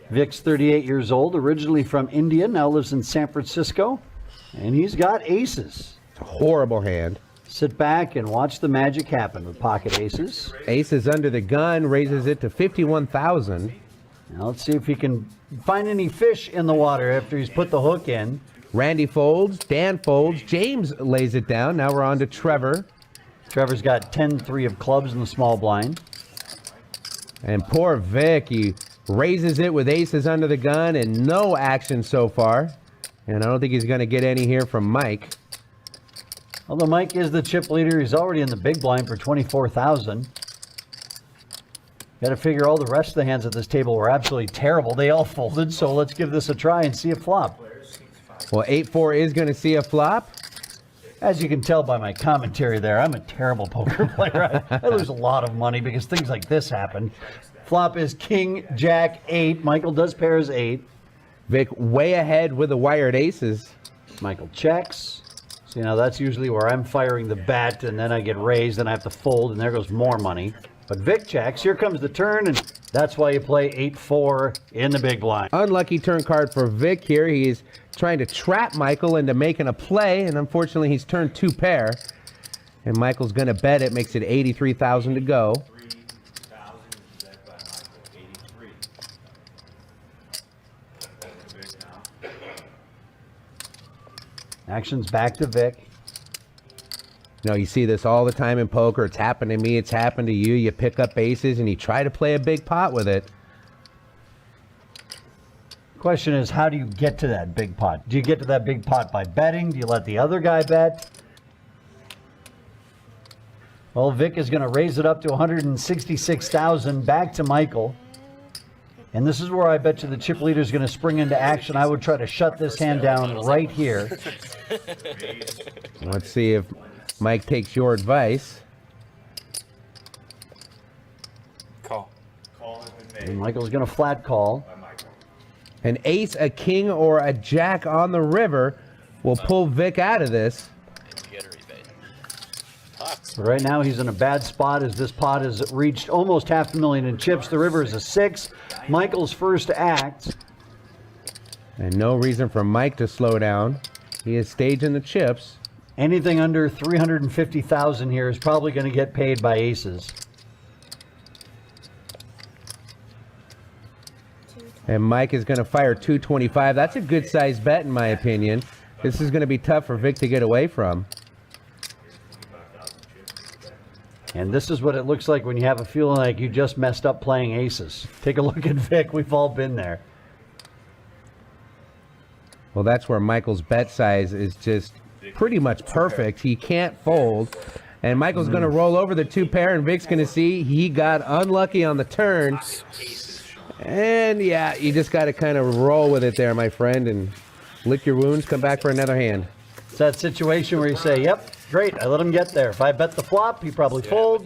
Vic's 38 years old, originally from India, now lives in San Francisco, and he's got aces. It's a horrible hand. Sit back and watch the magic happen with pocket aces. Aces under the gun, raises it to 51,000. Now let's see if he can find any fish in the water after he's put the hook in. Randy folds, Dan folds, James lays it down. Now we're on to Trevor. Trevor's got 10-3 of clubs in the small blind. And poor Vic, he raises it with aces under the gun and no action so far. And I don't think he's going to get any here from Mike. Although Mike is the chip leader, he's already in the big blind for 24,000. Got to figure all the rest of the hands at this table were absolutely terrible. They all folded, so let's give this a try and see a flop. Well, 8-4 is going to see a flop. As you can tell by my commentary there, I'm a terrible poker player. I lose a lot of money because things like this happen. Flop is King, Jack, 8. Michael does pairs 8. Vic way ahead with the wired aces. Michael checks. So, that's usually where I'm firing the bet, and then I get raised, and I have to fold, and there goes more money. But Vic checks. Here comes the turn, and that's why you play 8-4 in the big blind. Unlucky turn card for Vic here. He's trying to trap Michael into making a play, and unfortunately he's turned 2 pair. And Michael's going to bet it, makes it 83,000 to go. Action's back to Vic. You see this all the time in poker. It's happened to me. It's happened to you. You pick up aces and you try to play a big pot with it. Question is, how do you get to that big pot? Do you get to that big pot by betting? Do you let the other guy bet? Well, Vic is going to raise it up to 166,000, back to Michael. And this is where I bet you the chip leader is going to spring into action. I would try to shut this hand down right here. Let's see if Mike takes your advice. Call. And Michael's going to flat call. An ace, a king, or a jack on the river will pull Vic out of this. So right now he's in a bad spot as this pot has reached almost $500,000 in chips. The river is a 6. Michael's first act. And no reason for Mike to slow down. He is staging the chips. Anything under 350,000 here is probably going to get paid by aces. And Mike is going to fire 225. That's a good size bet in my opinion. This is going to be tough for Vic to get away from. And this is what it looks like when you have a feeling like you just messed up playing aces. Take a look at Vic. We've all been there. Well, that's where Michael's bet size is just pretty much perfect. He can't fold. And Michael's going to roll over the 2 pair, and Vic's going to see he got unlucky on the turn. And yeah, you just got to kind of roll with it there, my friend, and lick your wounds, come back for another hand. It's that situation where you say, yep, great, I let him get there. If I bet the flop, he probably folds.